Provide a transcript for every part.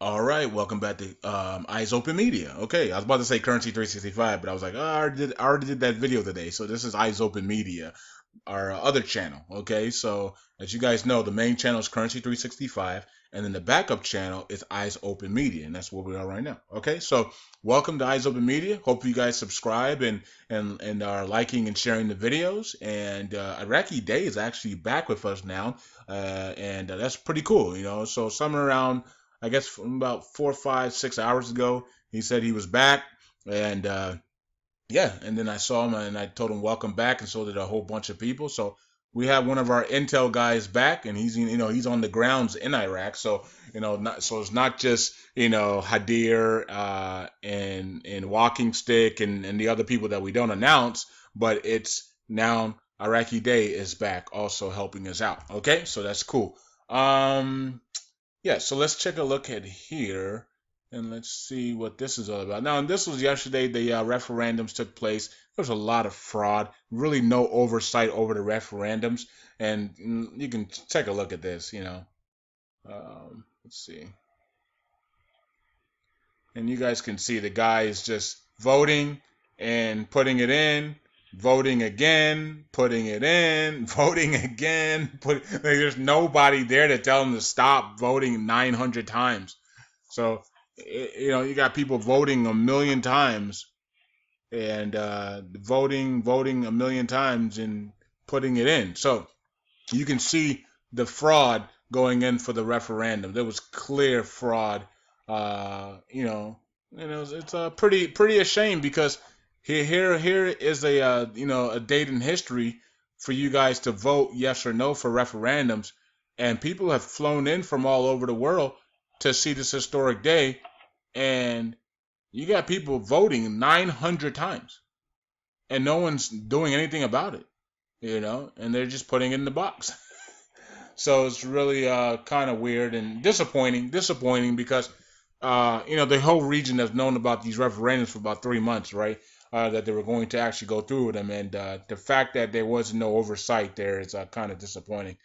All right, welcome back to Eyes Open Media. Okay, I was about to say Currency 365, but I was like, oh, I already did that video today. So this is Eyes Open Media, our other channel. Okay, so as you guys know, the main channel is Currency 365, and then the backup channel is Eyes Open Media, and that's where we are right now. Okay, so welcome to Eyes Open Media. Hope you guys subscribe and are liking and sharing the videos. And Iraqi Day is actually back with us now, and that's pretty cool. So somewhere around I guess from about 4, 5, 6 hours ago, he said he was back, and yeah, and then I saw him and I told him welcome back, and so did a whole bunch of people. So we have one of our intel guys back, and he's on the grounds in Iraq. So it's not just Hadir and Walking Stick and the other people that we don't announce, but it's now Iraqi Day is back, also helping us out. Okay, so that's cool. Um, yeah, so let's take a look at here and let's see what this is all about. Now, and this was yesterday, the referendums took place. There was a lot of fraud, really no oversight over the referendums. And you can take a look at this. Let's see. And you guys can see the guy is just voting and putting it in, voting again, putting it in, voting again. There's nobody there to tell him to stop voting 900 times. So, you got people voting a million times and voting a million times and putting it in. So you can see the fraud going in for the referendum. There was clear fraud. And it's pretty ashamed because here is a date in history for you guys to vote yes or no for referendums, and people have flown in from all over the world to see this historic day, and you got people voting 900 times, and no one's doing anything about it, and they're just putting it in the box. So it's really kind of weird and disappointing because the whole region has known about these referendums for about 3 months, right? That they were going to actually go through with them, and the fact that there was no oversight there is kind of disappointing.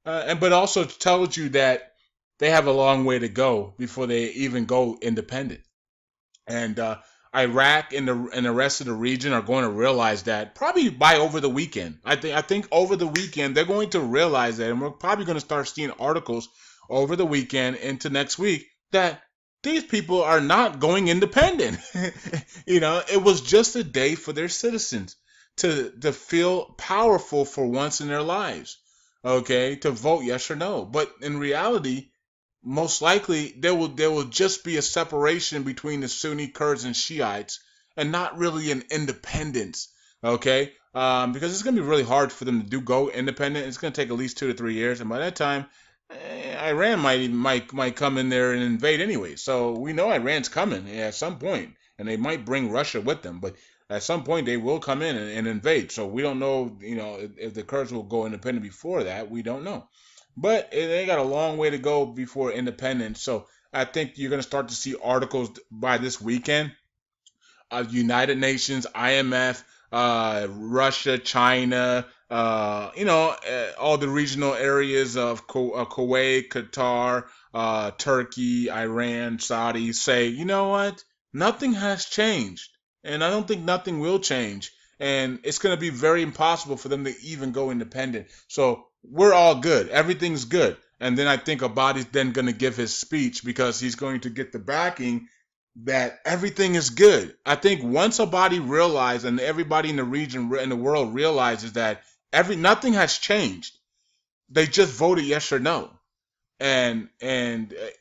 But also tells you that they have a long way to go before they even go independent. And Iraq and the rest of the region are going to realize that probably by over the weekend. I think over the weekend they're going to realize that, and we're probably going to start seeing articles over the weekend into next week that these people are not going independent. It was just a day for their citizens to feel powerful for once in their lives. Okay, to vote yes or no. But in reality, most likely there will just be a separation between the Sunni Kurds and Shiites, and not really an independence. Okay, because it's going to be really hard for them to go independent. It's going to take at least 2 to 3 years, and by that time, Iran might come in there and invade anyway. So we know Iran's coming at some point, and they might bring Russia with them, but at some point they will come in and invade. So we don't know, if the Kurds will go independent before that. We don't know. But they got a long way to go before independence. So I think you're going to start to see articles by this weekend of United Nations, IMF, Russia, China, all the regional areas of Kuwait, Qatar, Turkey, Iran, Saudi say, you know what? Nothing has changed. And I don't think nothing will change. And it's going to be very impossible for them to even go independent. So we're all good. Everything's good. And then I think Abadi's then going to give his speech because he's going to get the backing that everything is good. I think once a body realizes, and everybody in the region in the world realizes that nothing has changed, they just voted yes or no, and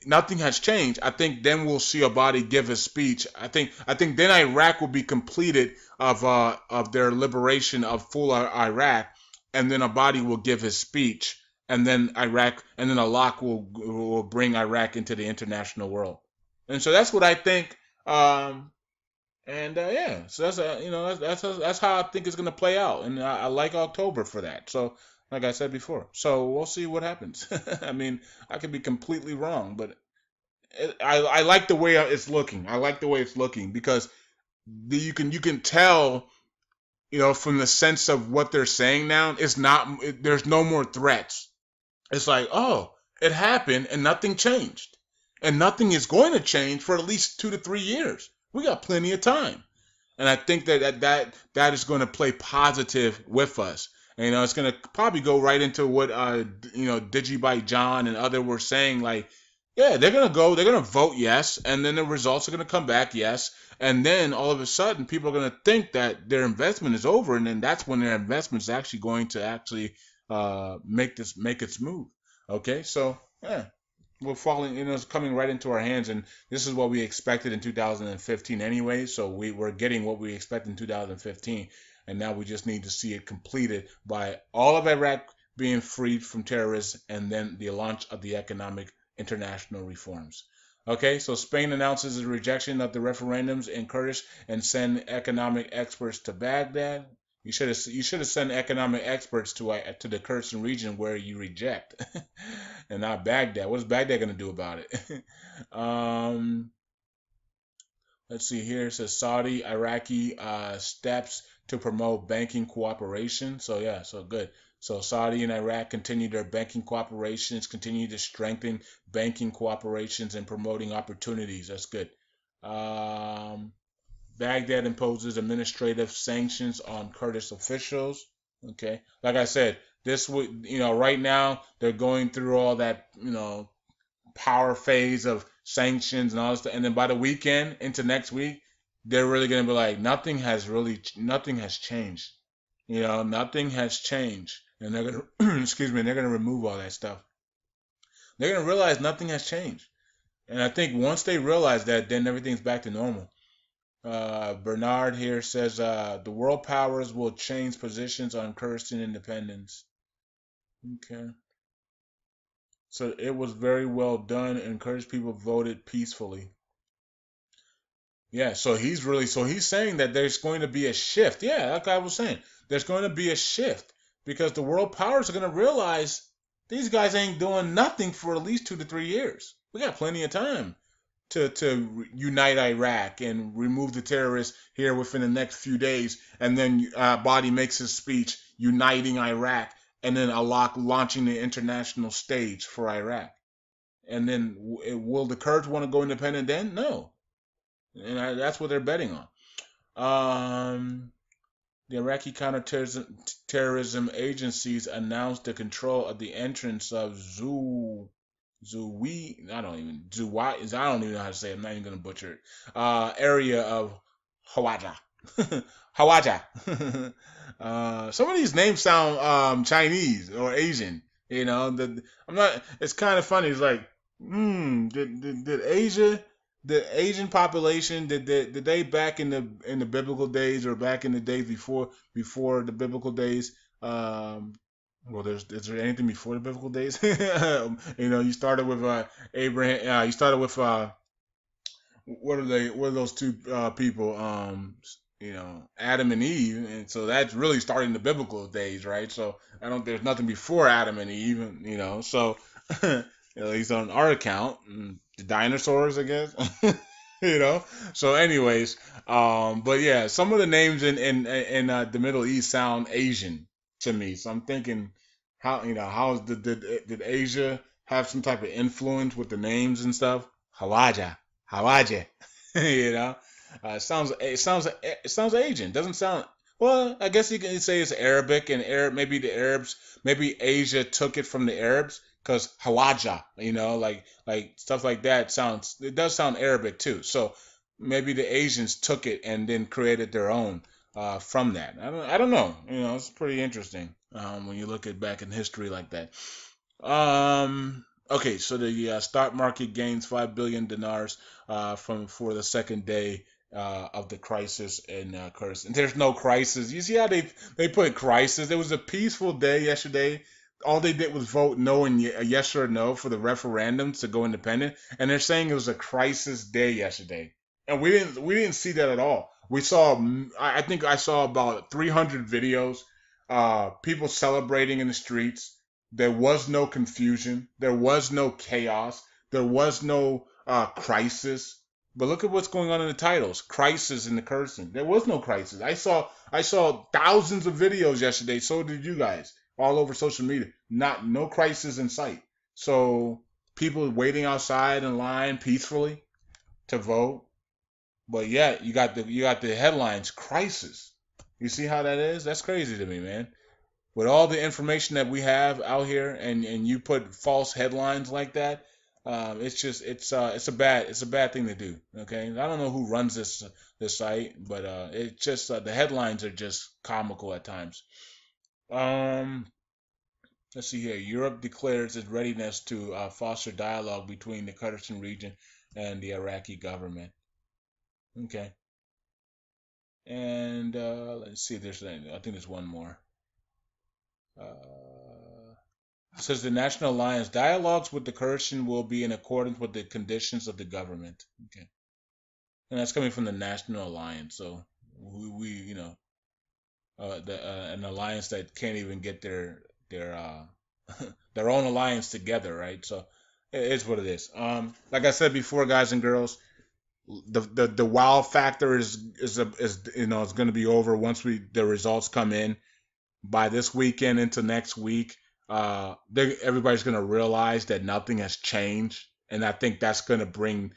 nothing has changed. I think then we'll see a body give his speech. I think then Iraq will be completed of their liberation of full Iraq, and then a body will give his speech, and then Allah will bring Iraq into the international world. And so that's what I think. And yeah, so that's how I think it's gonna play out, and I like October for that. So, like I said before, so we'll see what happens. I mean, I could be completely wrong, but I like the way it's looking. I like the way it's looking because you can tell, from the sense of what they're saying now. There's no more threats. It's like, oh, it happened and nothing changed. And nothing is going to change for at least 2 to 3 years. We got plenty of time. And I think that is going to play positive with us. And, it's going to probably go right into what Digibyte John and other were saying. Like, yeah, they're going to vote yes, and then the results are going to come back yes, and then all of a sudden people are going to think that their investment is over, and then that's when their investment is actually going to actually make its move. Okay, so yeah, we're falling, it's coming right into our hands, and this is what we expected in 2015 anyway. So we're getting what we expected in 2015, and now we just need to see it completed by all of Iraq being freed from terrorists, and then the launch of the economic international reforms. Okay, so Spain announces a rejection of the referendums in Kurdish and send economic experts to Baghdad. You should have sent economic experts to the Kurdistan region where you reject, and not Baghdad. What is Baghdad going to do about it? Let's see here. It says Saudi Iraqi steps to promote banking cooperation. So yeah, so good. So Saudi and Iraq continue their banking cooperations, continue to strengthen banking cooperations and promoting opportunities. That's good. Baghdad imposes administrative sanctions on Kurdish officials. Okay, like I said, this would, right now they're going through all that, power phase of sanctions and all this stuff, and then by the weekend into next week, they're really gonna be like, nothing has changed. Nothing has changed, and they're gonna excuse me, they're gonna remove all that stuff. They're gonna realize nothing has changed, and I think once they realize that, then everything's back to normal. Bernard here says the world powers will change positions on Kurdistan independence. Okay. So it was very well done, and Kurdish people voted peacefully. Yeah, so he's saying that there's going to be a shift. Yeah, like I was saying, there's going to be a shift because the world powers are going to realize these guys ain't doing nothing for at least 2 to 3 years. We got plenty of time to unite Iraq and remove the terrorists here within the next few days, and then Body makes his speech uniting Iraq, and then Allah launching the international stage for Iraq. And then will the Kurds want to go independent then? No, and that's what they're betting on. The Iraqi counterterrorism agencies announced the control of the entrance of I don't even know how to say it. I'm not even gonna butcher it. Area of Hawaja. Hawaja. Some of these names sound Chinese or Asian. I'm not. It's kind of funny. It's like, did the Asian population, did they back in the biblical days, or back in the days before the biblical days? Well, is there anything before the biblical days? You started with Abraham. You started with what are they? What are those two people? Adam and Eve, and so that's really starting the biblical days, right? So there's nothing before Adam and Eve, So at least on our account, the dinosaurs, I guess. So anyways, but yeah, some of the names in the Middle East sound Asian to me. So I'm thinking, did Asia have some type of influence with the names and stuff? Hawaja, Hawaja, it sounds Asian. Doesn't sound, well, I guess you can say it's Arabic, and maybe the Arabs, maybe Asia took it from the Arabs, because Hawaja, like stuff like that it does sound Arabic too. So maybe the Asians took it and then created their own from that. I don't know. It's pretty interesting when you look at back in history like that. Okay, so the stock market gains 5 billion dinars for the second day of the crisis in Kurdistan. There's no crisis. You see how they put crisis? It was a peaceful day yesterday. All they did was vote no and yes or no for the referendums to go independent, and they're saying it was a crisis day yesterday, and we didn't see that at all. We saw, I think I saw about 300 videos, people celebrating in the streets. There was no confusion. There was no chaos. There was no crisis. But look at what's going on in the titles. Crisis in the Kurdistan. There was no crisis. I saw thousands of videos yesterday. So did you guys. All over social media. No crisis in sight. So people waiting outside in line peacefully to vote. But yet you got the headlines crisis. You see how that is? That's crazy to me, man. With all the information that we have out here, and you put false headlines like that, it's just it's a bad thing to do. Okay, I don't know who runs this site, but it's just the headlines are just comical at times. Um, let's see here. Europe declares its readiness to foster dialogue between the Kurdistan region and the Iraqi government. Okay, and let's see if there's any. I think there's one more. Uh, Says the National Alliance dialogues with the Kurdistan will be in accordance with the conditions of the government. Okay, and that's coming from the National Alliance. So we an alliance that can't even get their their own alliance together, right? So it's what it is. Like I said before, guys and girls, the wow factor is is going to be over once the results come in by this weekend into next week. Everybody's going to realize that nothing has changed, and I think that's going to bring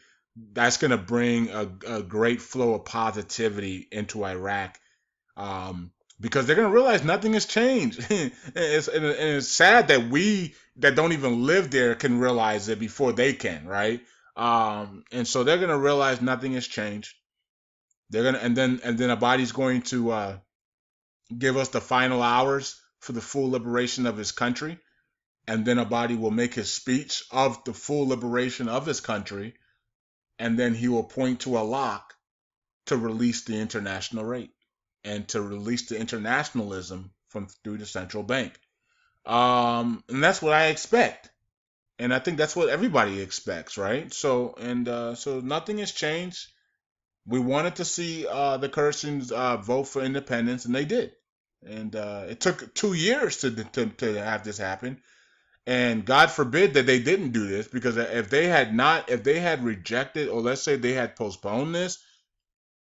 a great flow of positivity into Iraq, because they're going to realize nothing has changed. And it's sad that we that don't even live there can realize it before they can, right? And so they're going to realize nothing has changed. They're gonna and then Abadi's going to give us the final hours for the full liberation of his country, and then Abadi will make his speech of the full liberation of his country, and then he will point to a lock to release the international rate and to release the internationalism from through the central bank. And that's what I expect, and I think that's what everybody expects, right? So nothing has changed. We wanted to see the Kurdistans vote for independence, and they did. And it took 2 years to have this happen. And God forbid that they didn't do this, because if they had rejected, or let's say they had postponed this,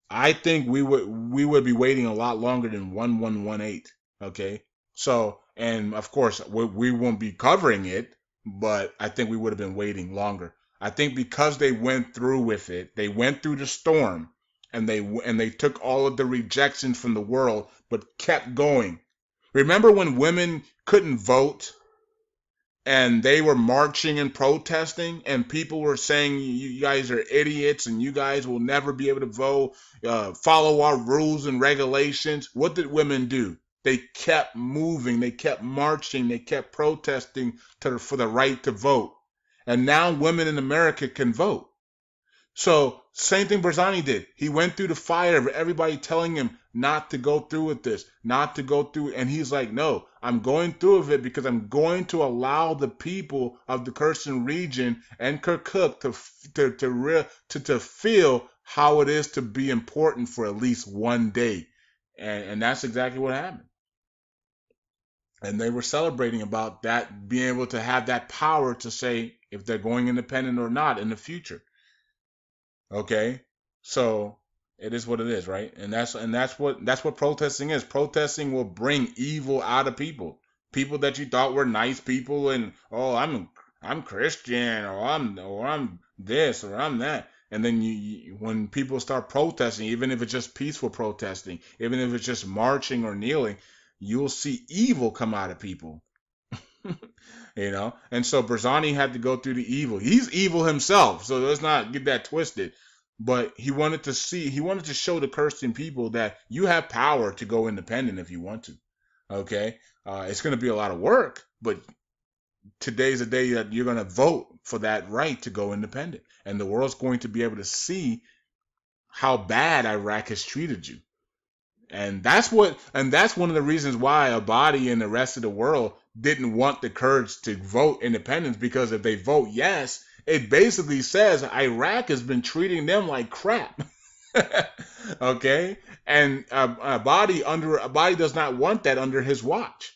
I think we would be waiting a lot longer than 1118. Okay, so and of course we won't be covering it, but I think we would have been waiting longer. I think because they went through with it, they went through the storm, and they took all of the rejections from the world, but kept going. Remember when women couldn't vote? And they were marching and protesting, and people were saying, you guys are idiots, and you guys will never be able to vote, follow our rules and regulations. What did women do? They kept moving, they kept marching, they kept protesting for the right to vote. And now women in America can vote. So same thing Barzani did. He went through the fire of everybody telling him not to go through with this, not to go through, and he's like, no, I'm going through with it because I'm going to allow the people of the Kherson region and Kirkuk to feel how it is to be important for at least one day, and that's exactly what happened. And they were celebrating about that, being able to have that power to say if they're going independent or not in the future. Okay, so it is what it is, right? And that's what protesting is. Protesting will bring evil out of people. People that you thought were nice people, and oh, I'm Christian, or I'm this, or I'm that. And then when people start protesting, even if it's just peaceful protesting, even if it's just marching or kneeling, you'll see evil come out of people. And so Berzani had to go through the evil. He's evil himself, so let's not get that twisted. But he wanted to show the Kirsten people that you have power to go independent if you want to. Okay, it's going to be a lot of work, but today's the day that you're going to vote for that right to go independent, and the world's going to be able to see how bad Iraq has treated you. And that's one of the reasons why Abadi and the rest of the world didn't want the Kurds to vote independence, because if they vote yes, it basically says Iraq has been treating them like crap. Okay? And Abadi does not want that under his watch.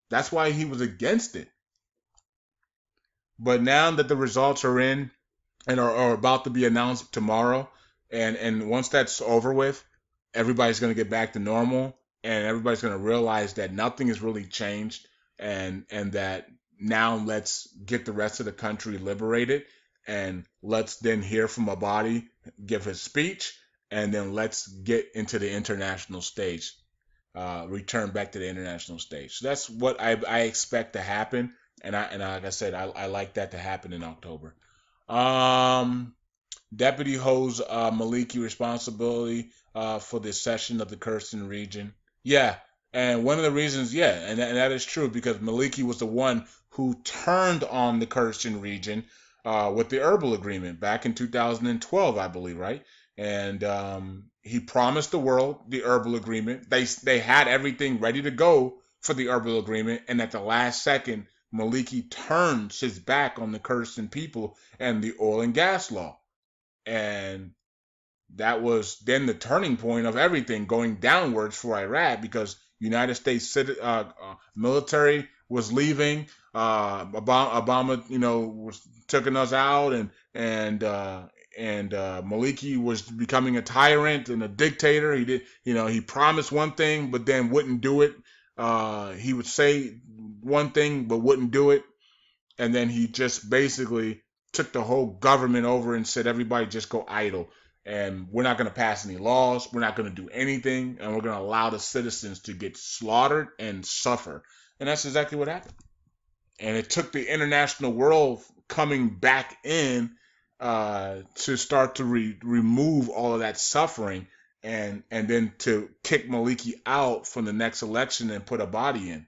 That's why he was against it. But now that the results are in and are about to be announced tomorrow, and once that's over with, everybody's going to get back to normal, and everybody's going to realize that nothing has really changed, and that now let's get the rest of the country liberated, and let's then hear from Abadi give his speech, and then let's get into the international stage, return back to the international stage. So that's what I expect to happen, and like I said, I like that to happen in October. Um, Deputy holds Maliki responsibility for the cession of the Kurdistan region. Yeah, and one of the reasons, yeah, and that is true because Maliki was the one who turned on the Kurdistan region with the Erbil Agreement back in 2012, I believe, right? And he promised the world the Erbil Agreement. They had everything ready to go for the Erbil Agreement, and at the last second, Maliki turns his back on the Kurdistan people and the oil and gas law. And that was then the turning point of everything going downwards for Iraq because United States military was leaving. Obama, was taking us out, and Maliki was becoming a tyrant and a dictator. He promised one thing but then wouldn't do it. He would say one thing but wouldn't do it, and then he just basically took the whole government over and said everybody just go idle, and we're not going to pass any laws, we're not going to do anything, and we're going to allow the citizens to get slaughtered and suffer. And that's exactly what happened. And it took the international world coming back in to start to remove all of that suffering, and then to kick Maliki out from the next election and put Abadi in.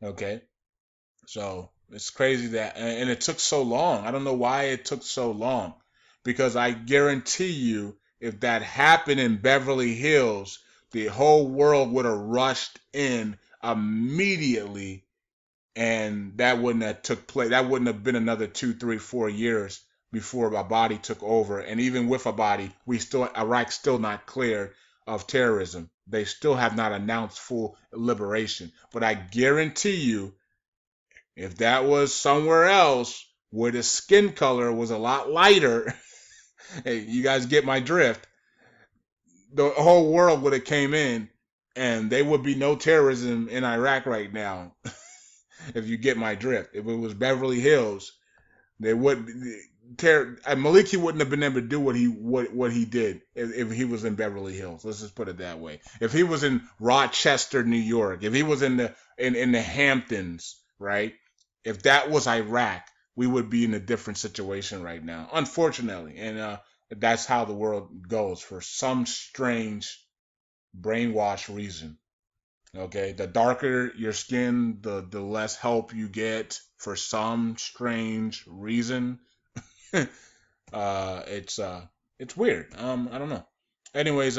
Okay, so it's crazy that, and it took so long. I don't know why it took so long, because I guarantee you, if that happened in Beverly Hills, the whole world would have rushed in immediately, and that wouldn't have took place. That wouldn't have been another 2, 3, 4 years before Abadi took over. And even with Abadi, Iraq's still not cleared of terrorism. They still have not announced full liberation. But I guarantee you, if that was somewhere else where the skin color was a lot lighter, hey, you guys get my drift, the whole world would have came in, and there would be no terrorism in Iraq right now. If you get my drift. If it was Beverly Hills, they would Maliki wouldn't have been able to do what he did if he was in Beverly Hills. Let's just put it that way. If he was in Rochester, New York, if he was in the Hamptons, right? If that was Iraq, we would be in a different situation right now, unfortunately. And that's how the world goes for some strange brainwash reason. Okay, the darker your skin, the less help you get for some strange reason. It's weird. I don't know. Anyways,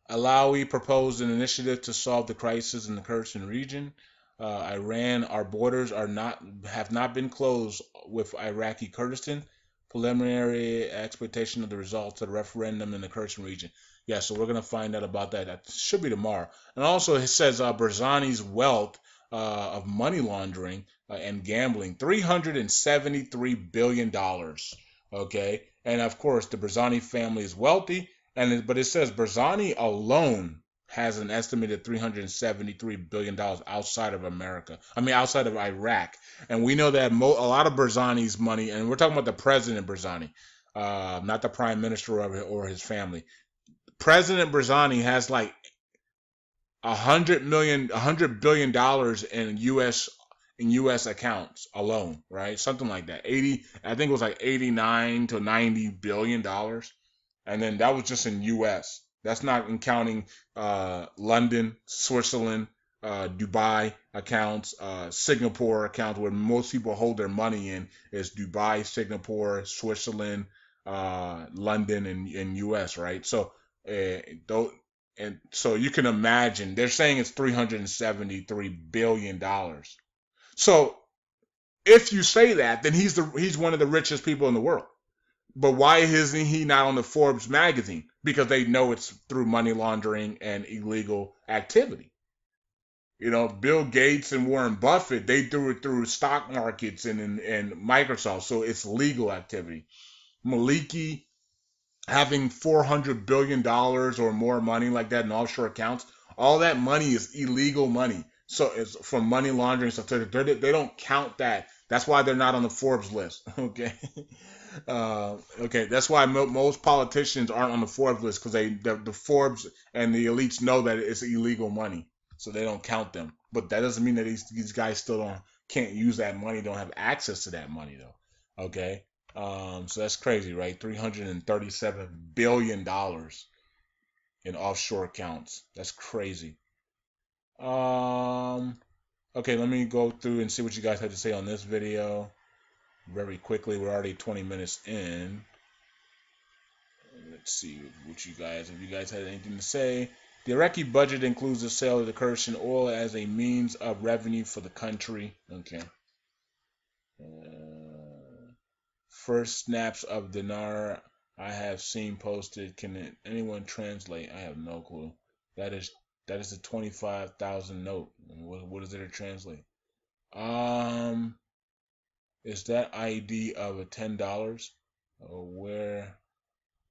Alawi proposed an initiative to solve the crisis in the Kurdistan region. Iran, our borders have not been closed with Iraqi Kurdistan. Preliminary expectation of the results of the referendum in the Kurdistan region. Yeah, so we're gonna find out about that. That should be tomorrow. And also, it says Barzani's wealth of money laundering and gambling, $373 billion. Okay, and of course, the Barzani family is wealthy, but it says Barzani alone has an estimated $373 billion outside of America. I mean, outside of Iraq. And we know that a lot of Barzani's money, and we're talking about the President Barzani, not the Prime Minister or his family. President Barzani has like $100 billion in U.S. accounts alone, right? Something like that. I think it was like 89 to 90 billion dollars, and then that was just in U.S. That's not in counting London, Switzerland, Dubai accounts, Singapore accounts, where most people hold their money in is Dubai, Singapore, Switzerland, London, and U.S. Right? So, and so you can imagine they're saying it's $373 billion. So if you say that, then he's one of the richest people in the world. But why isn't he not on the Forbes magazine? Because they know it's through money laundering and illegal activity. Bill Gates and Warren Buffett, they do it through stock markets and Microsoft, so it's legal activity. Maliki having $400 billion or more money like that in offshore accounts, all that money is illegal money. So it's for money laundering stuff. They don't count that. That's why they're not on the Forbes list. Okay. Okay. That's why most politicians aren't on the Forbes list because the Forbes and the elites know that it's illegal money, so they don't count them. But that doesn't mean that these guys still can't use that money, don't have access to that money though. Okay. So that's crazy, right? $337 billion in offshore accounts. That's crazy. Um, okay, let me go through and see what you guys had to say on this video very quickly. We're already 20 minutes in. Let's see what if you guys had anything to say. The Iraqi budget includes the sale of the Kurdish oil as a means of revenue for the country. Okay. First snaps of dinar I have seen posted. Can anyone translate? I have no clue. That is a 25,000 note. What is it to translate? Is that ID of a $10? Where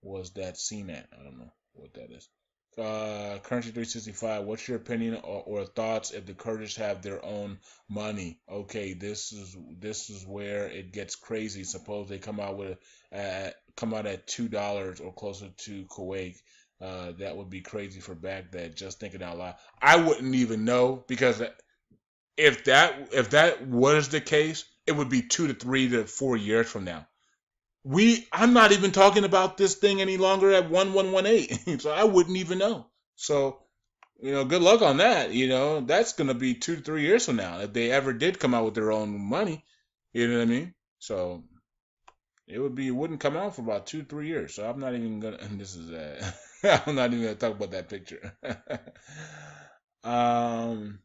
was that seen at? I don't know what that is. Currency 365. What's your opinion or thoughts if the Kurdish have their own money? Okay, this is where it gets crazy. Suppose they come out at $2 or closer to Kuwait. That would be crazy for Baghdad. Just thinking out loud. I wouldn't even know because if that was the case, it would be 2 to 3 to 4 years from now. I'm not even talking about this thing any longer at 1118. So I wouldn't even know. So, good luck on that. That's gonna be 2 to 3 years from now if they ever did come out with their own money. You know what I mean? So it wouldn't come out for about 2 to 3 years. So I'm not even gonna. And this is I'm not even gonna talk about that picture. And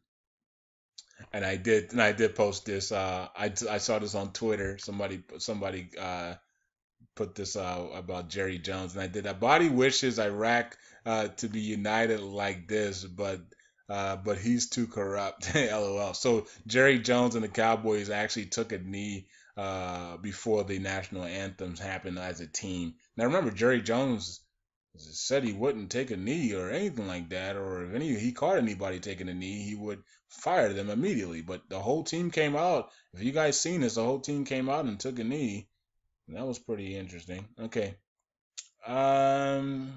I did post this. I saw this on Twitter. Somebody put this about Jerry Jones, and I did. A body wishes Iraq to be united like this, but he's too corrupt. LOL. So Jerry Jones and the Cowboys actually took a knee before the national anthems happened as a team. Now remember, Jerry Jones said he wouldn't take a knee or anything like that, or if he caught anybody taking a knee, he would fire them immediately. But the whole team came out. If you guys seen this, the whole team came out and took a knee. That was pretty interesting. Okay. Um.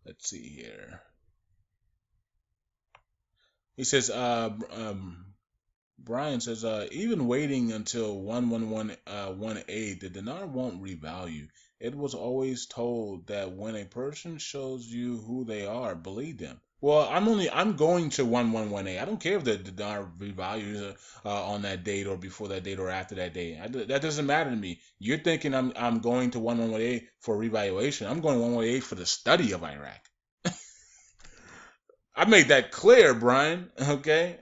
Let's see here. He says. Brian says. Even waiting until 11118, the dinar won't revalue. It was always told that when a person shows you who they are, believe them. Well, I'm going to 1118. I don't care if the dinar revalues on that date or before that date or after that date. That doesn't matter to me. You're thinking I'm going to 1118 for revaluation. I'm going to 1118 for the study of Iraq. I made that clear, Brian. Okay.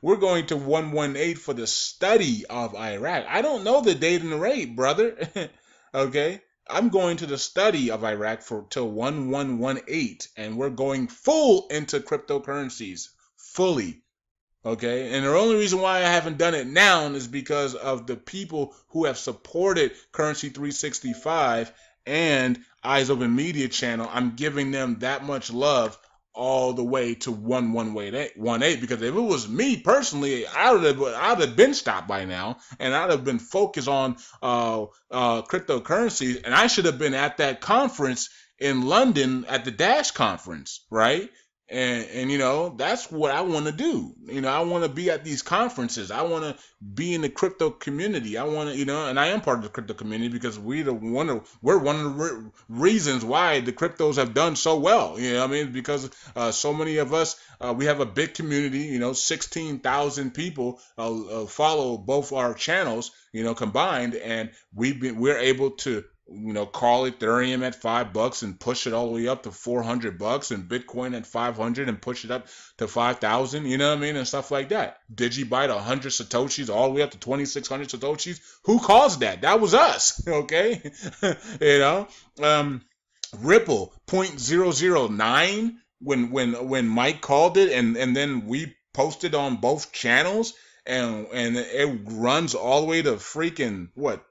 We're going to 118 for the study of Iraq. I don't know the date and the rate, brother. Okay. I'm going to the study of Iraq till 1118, and we're going full into cryptocurrencies, fully. Okay, and the only reason why I haven't done it now is because of the people who have supported Currency 365 and Eyes Open Media Channel. I'm giving them that much love all the way to 1118, because if it was me personally, I'd have been stopped by now, and I'd have been focused on cryptocurrencies, and I should have been at that conference in London at the Dash conference, right? And that's what I want to do. I want to be at these conferences. I want to be in the crypto community. I want to, and I am part of the crypto community because we're one of the reasons why the cryptos have done so well. Because so many of us, we have a big community. 16,000 people follow both our channels, combined, and we're able to call Ethereum at $5 and push it all the way up to $400, and Bitcoin at 500 and push it up to 5,000, and stuff like that. Digibyte 100 Satoshis all the way up to 2,600 Satoshis. Who caused that? That was us, okay? Ripple 0.009 when Mike called it, and then we posted on both channels, and it runs all the way to freaking what?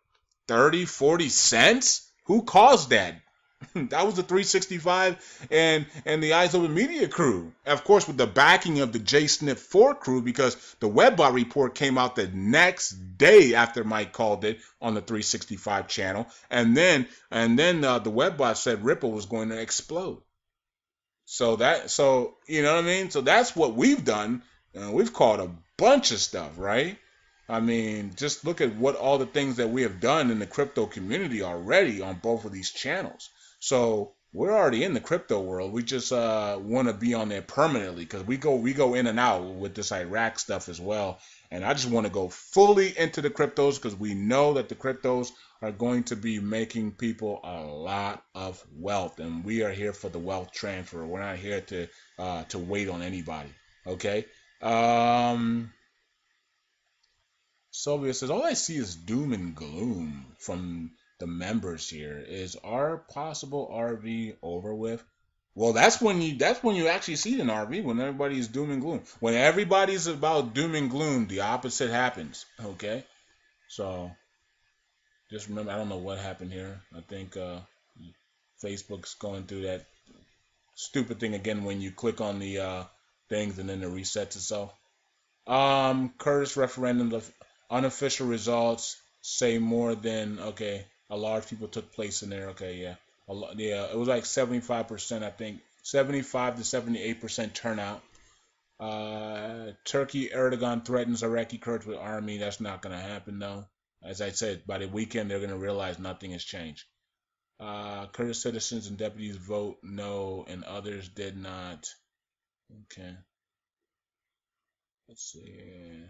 30, 40 cents? Who caused that? That was the 365 and the Eyes Open Media crew. Of course, with the backing of the J Snip 4 crew, because the Webbot report came out the next day after Mike called it on the 365 channel, and then the Webbot said Ripple was going to explode. So you know what I mean. So that's what we've done. We've called a bunch of stuff, right? I mean, just look at what all the things that we have done in the crypto community already on both of these channels. So we're already in the crypto world. We just want to be on there permanently because we go in and out with this Iraq stuff as well. And I just want to go fully into the cryptos because we know that the cryptos are going to be making people a lot of wealth, and we are here for the wealth transfer. We're not here to wait on anybody. Okay. Sylvia says, all I see is doom and gloom from the members here. Is our possible RV over with? Well, that's when you actually see an RV, when everybody's doom and gloom. When everybody's about doom and gloom, the opposite happens. Okay? So just remember, I don't know what happened here. I think Facebook's going through that stupid thing again when you click on the things and then it resets itself. Curtis referendum, the unofficial results say more than, okay, a lot of people took place in there. Okay, yeah. Yeah, it was like 75%, I think. 75 to 78% turnout. Turkey, Erdogan threatens Iraqi Kurds with army. That's not going to happen, though. As I said, by the weekend, they're going to realize nothing has changed. Kurdish citizens and deputies vote no, and others did not. Okay. Let's see.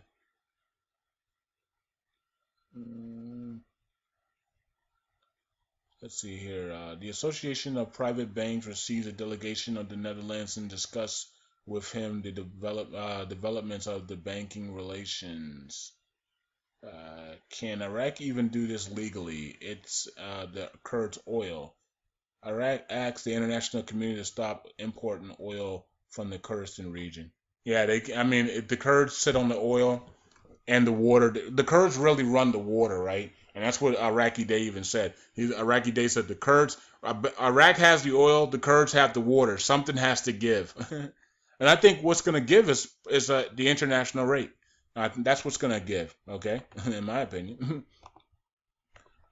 Let's see here. The Association of Private Banks receives a delegation of the Netherlands and discuss with him the developments of the banking relations. Can Iraq even do this legally? It's the Kurds' oil. Iraq asks the international community to stop importing oil from the Kurdistan region. Yeah, the Kurds sit on the oil and the water. The Kurds really run the water, right? And that's what Iraqi Day even said. Iraqi Day said the Kurds, Iraq has the oil, the Kurds have the water. Something has to give. And I think what's going to give is the international rate. That's what's going to give, okay, in my opinion.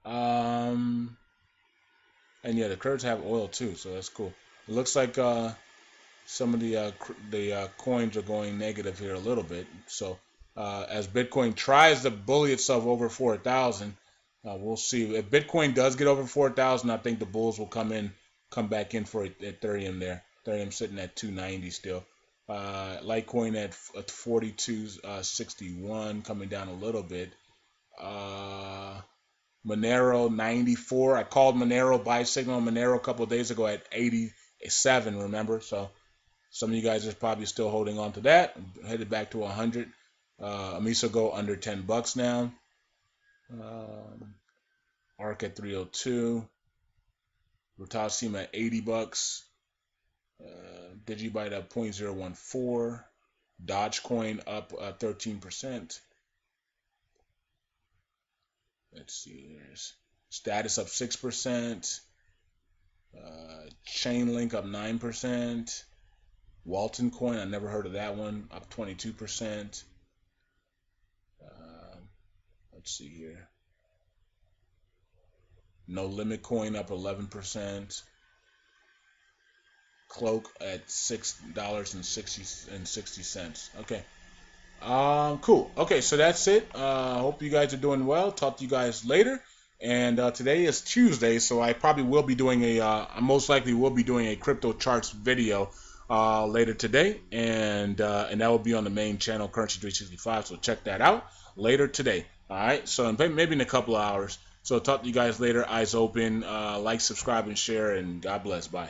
And yeah, the Kurds have oil too, so that's cool. It looks like some of the coins are going negative here a little bit. So as Bitcoin tries to bully itself over 4,000, we'll see. If Bitcoin does get over 4,000, I think the bulls will come back in for Ethereum there. Ethereum sitting at 290 still. Litecoin at 42.61, coming down a little bit. Monero 94. I called Monero, buy signal on Monero a couple of days ago at 87. Remember, so some of you guys are probably still holding on to that. Headed back to 100. Amiso go under $10 now. ARC at 302. Rotassim at $80. Digibyte at 0.014. Dogecoin up 13%. Let's see. There's Status up 6%. Chainlink up 9%. Walton Coin, I never heard of that one, up 22%. Let's see here. No Limit Coin up 11%. Cloak at $6.60. Okay. Cool. Okay, so that's it. Hope you guys are doing well. Talk to you guys later. And today is Tuesday, so I probably will be doing I most likely will be doing a crypto charts video later today, and that will be on the main channel, Currency 365. So check that out later today. All right. So maybe in a couple of hours. So talk to you guys later. Eyes open. Like, subscribe, and share. And God bless. Bye.